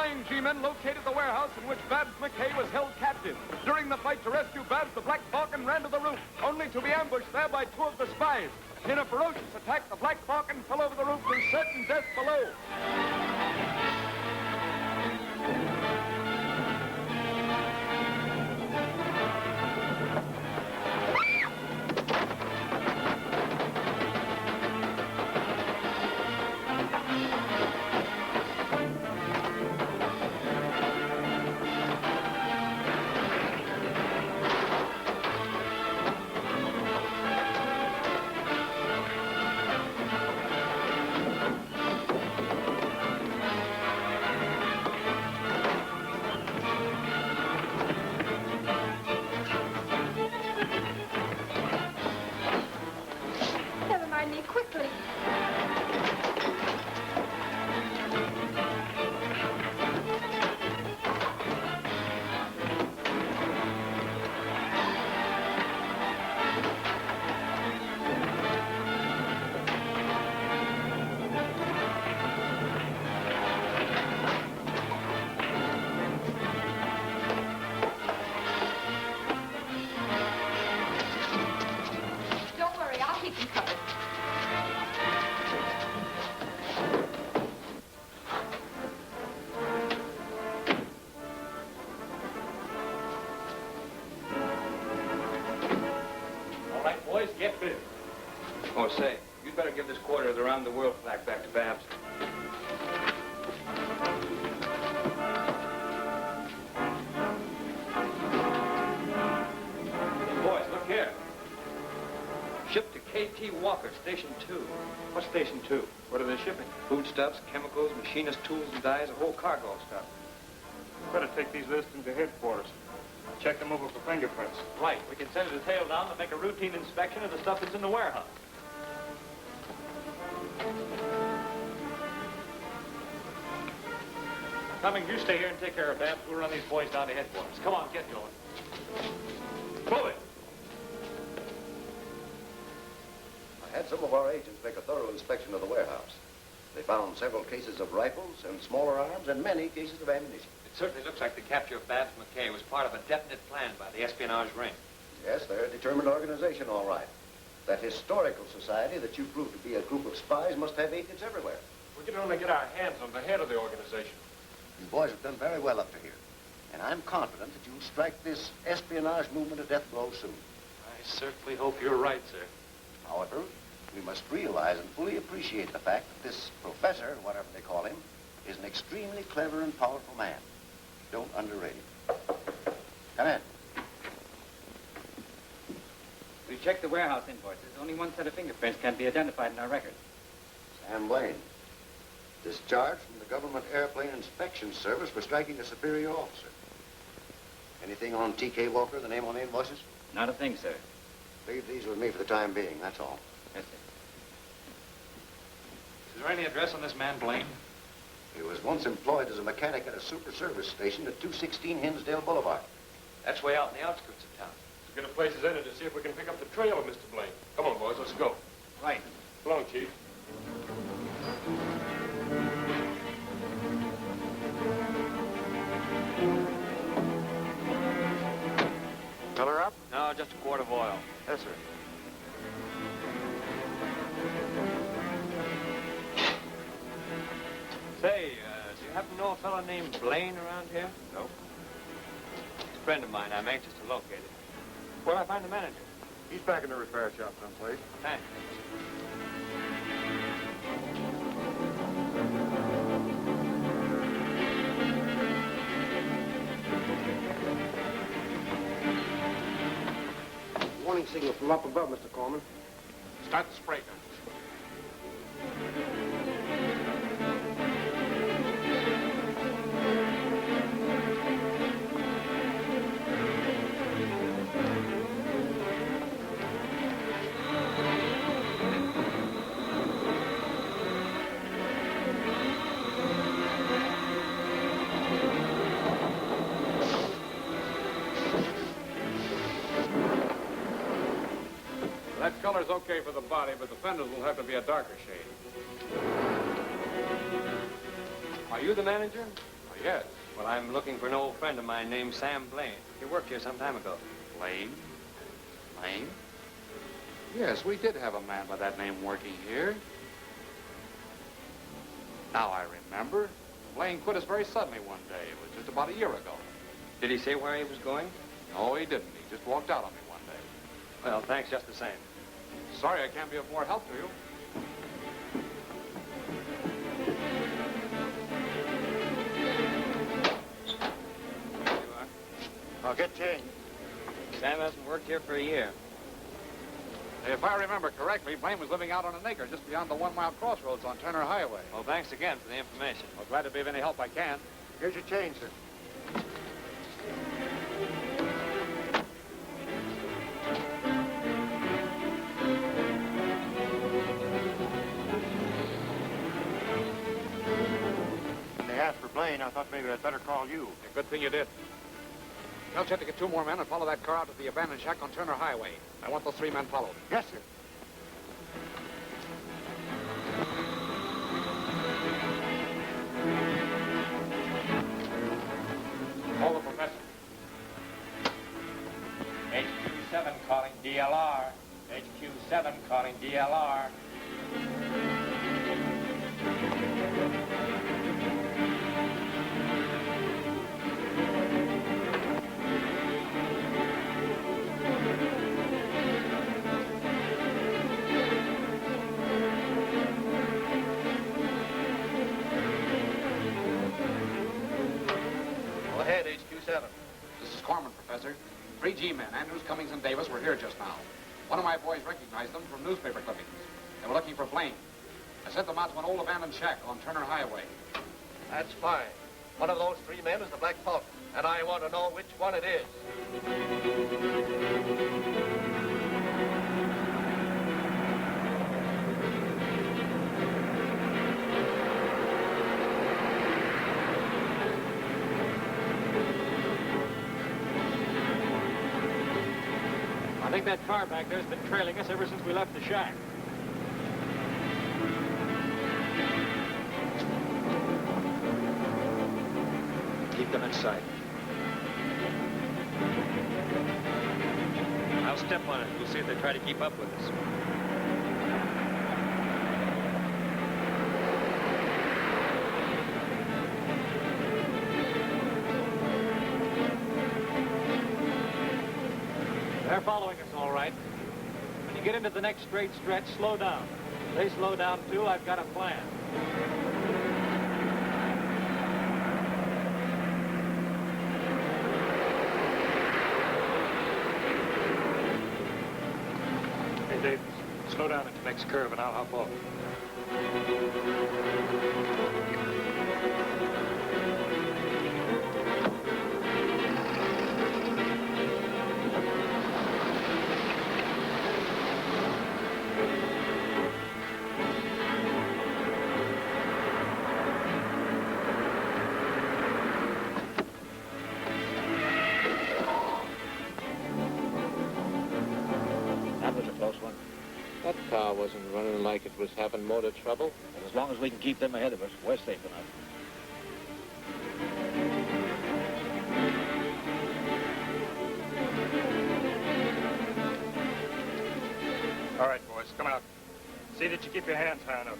Flying G-men located the warehouse in which Babs McKay was held captive. During the fight to rescue Babs, the Black Falcon ran to the roof, only to be ambushed there by two of the spies. In a ferocious attack, the Black Falcon fell over the roof to certain death below. Get busy. Oh, say, you'd better give this quarter the round-the-world flag back to Babs. Boys, look here. Shipped to K.T. Walker, Station 2. What's Station 2? What are they shipping? Foodstuffs, chemicals, machinist tools and dyes, a whole cargo of stuff. Better take these lists into headquarters. Check them over for fingerprints. Right. We can send a detail down to make a routine inspection of the stuff that's in the warehouse. Cummings, you stay here and take care of Babs. We'll run these boys down to headquarters. Come on, get going. Move it. I had some of our agents make a thorough inspection of the warehouse. They found several cases of rifles and smaller arms and many cases of ammunition. It certainly looks like the capture of Babs McKay was part of a definite plan by the espionage ring. Yes, they're a determined organization, all right. That historical society that you proved to be a group of spies must have agents everywhere. We can only get our hands on the head of the organization. You boys have done very well up to here. And I'm confident that you'll strike this espionage movement a death blow soon. I certainly hope you're right, sir. However, we must realize and fully appreciate the fact that this professor, whatever they call him, is an extremely clever and powerful man. Don't underrate him. Come in. We checked the warehouse invoices. Only one set of fingerprints can be identified in our records. Sam Blaine. Discharged from the Government Airplane Inspection Service for striking a superior officer. Anything on T.K. Walker, the name on the invoices? Not a thing, sir. Leave these with me for the time being, that's all. Yes, sir. Is there any address on this man, Blaine? He was once employed as a mechanic at a super service station at 216 Hinsdale Boulevard. That's way out in the outskirts of town. Let's get a places in it to see if we can pick up the trail of Mr. Blaine. Come on, boys, let's go. Right. Come on, Chief. Fill her up? No, just a quart of oil. Yes, sir. Say, do you happen to know a fellow named Blaine around here? No. He's a friend of mine. I'm anxious to locate him. Where'd I find the manager? He's back in the repair shop someplace. Thanks. Warning signal from up above, Mr. Coleman. Start the spray gun. That color's okay for the body, but the fenders will have to be a darker shade. Are you the manager? Are Yes. Well, I'm looking for an old friend of mine named Sam Blaine. He worked here some time ago. Blaine? Blaine? Yes, we did have a man by that name working here. Now I remember. Blaine quit us very suddenly one day. It was just about a year ago. Did he say where he was going? No, he didn't. He just walked out on me one day. Well, thanks just the same. Sorry I can't be of more help to you. There you are. I'll get changed. Sam hasn't worked here for a year. If I remember correctly, Blaine was living out on an acre just beyond the 1 mile crossroads on Turner Highway. Well, thanks again for the information. Well, glad to be of any help I can. Here's your change, sir. When they asked for Blaine, I thought maybe I'd better call you. Yeah, good thing you did. Tell Chet to get 2 more men and follow that car out to the abandoned shack on Turner Highway. I want those 3 men followed. Yes, sir. Call the professor. HQ7 calling DLR. HQ7 calling DLR. Go ahead, HQ7. This is Corman, Professor. 3 G-men, Andrews, Cummings, and Davis, were here just now. One of my boys recognized them from newspaper clippings. They were looking for Blaine. I sent them out to an old abandoned shack on Turner Highway. That's fine. One of those 3 men is the Black Falcon, and I want to know which one it is. I think that car back there's been trailing us ever since we left the shack. Keep them in sight. I'll step on it. We'll see if they try to keep up with us. They're following us all right. When you get into the next straight stretch, slow down. If they slow down too, I've got a plan. Hey, Dave, slow down at the next curve and I'll hop off. That was a close one. That car wasn't running like it was having motor trouble. But as long as we can keep them ahead of us, we're safe enough. All right, boys, come out. See that you keep your hands high enough.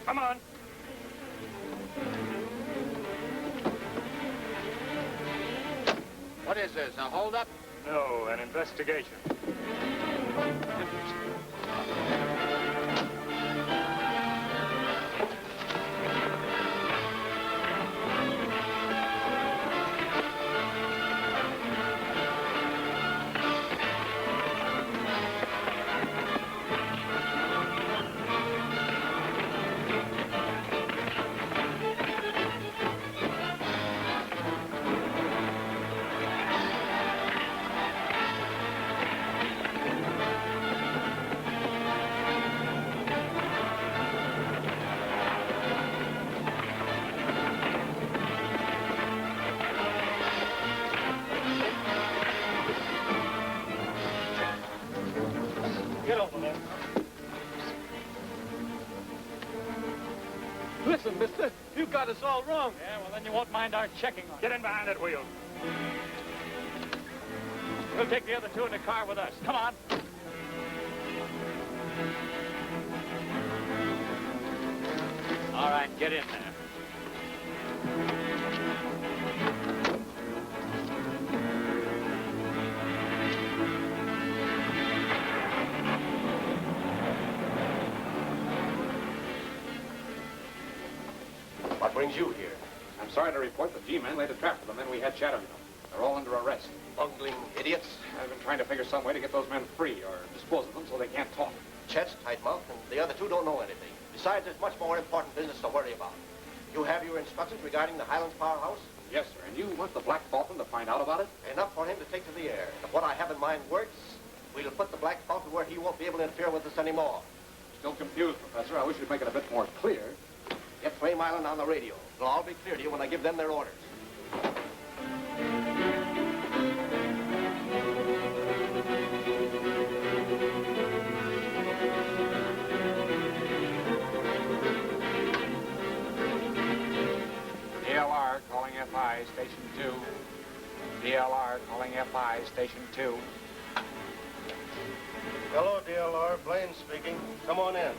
Come on. What is this, a holdup? No, an investigation. Get over there. Listen, mister, you got us all wrong. Yeah, well, then you won't mind our checking on it. Get in behind that wheel. We'll take the other two in the car with us. Come on. All right, get in there. What brings you here? I'm sorry to report the G-men laid a trap for the men we had shadowing them. They're all under arrest. Bungling idiots. I've been trying to figure some way to get those men free or dispose of them so they can't talk. Chet's tight-mouthed, and the other two don't know anything. Besides, there's much more important business to worry about. You have your instructions regarding the Highlands powerhouse? Yes, sir. And you want the Black Falcon to find out about it? Enough for him to take to the air. If what I have in mind works, we'll put the Black Falcon where he won't be able to interfere with us anymore. Still confused, Professor. I wish you'd make it a bit more clear. Get Flame Island on the radio. It'll all be clear to you when I give them their orders. DLR calling FI, Station 2. DLR calling FI, Station 2. Hello, DLR. Blaine speaking. Come on in.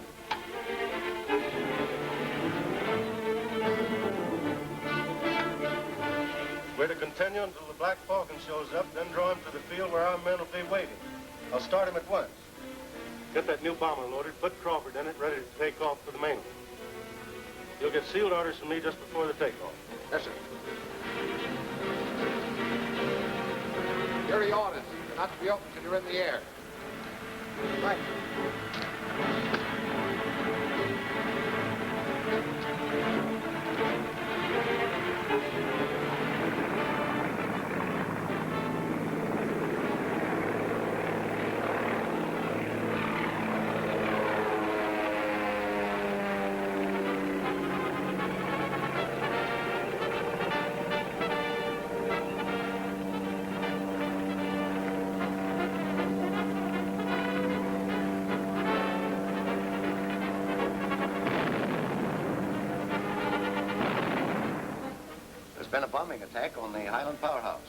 We're to continue until the Black Falcon shows up, then draw him to the field where our men will be waiting. I'll start him at once. Get that new bomber loaded, put Crawford in it, ready to take off for the mainland. You'll get sealed orders from me just before the takeoff. Yes, sir. Here are the orders. You're not to be open until you're in the air. Right. There's been a bombing attack on the Highland powerhouse.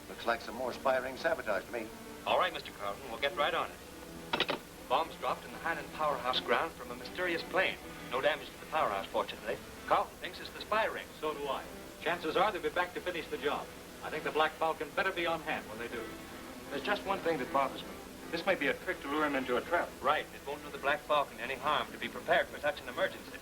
Looks like some more spy ring sabotage to me. All right, Mr. Carlton, we'll get right on it. Bombs dropped in the Highland powerhouse ground from a mysterious plane. No damage to the powerhouse, fortunately. Carlton thinks it's the spy ring. So do I. Chances are they'll be back to finish the job. I think the Black Falcon better be on hand when they do. There's just one thing that bothers me. This may be a trick to lure him into a trap. Right. It won't do the Black Falcon any harm to be prepared for such an emergency.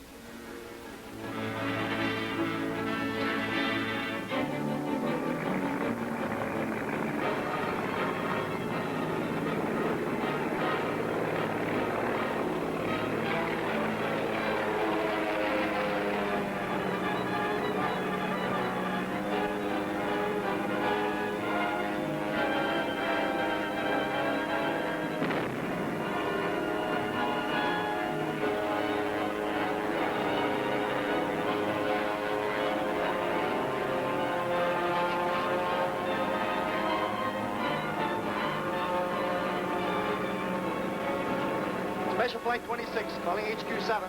Special Flight 26, calling HQ7.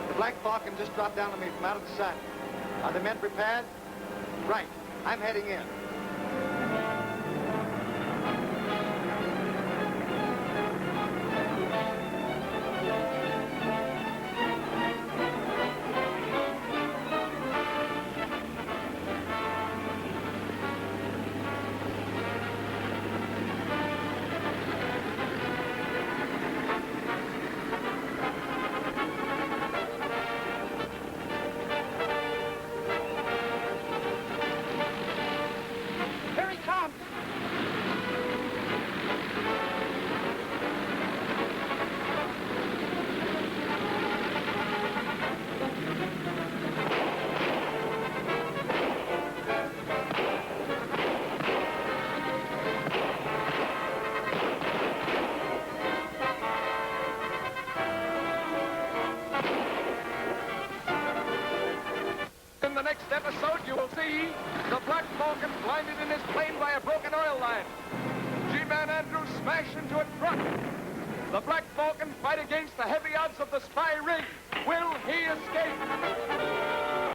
The Black Falcon just dropped down on me from out of the sun. Are the men prepared? Right. I'm heading in. In the next episode, you will see the Black Falcon blinded in his plane by a broken oil line. G-Man Andrews smash into a truck. The Black Falcon fight against the heavy odds of the spy ring. Will he escape?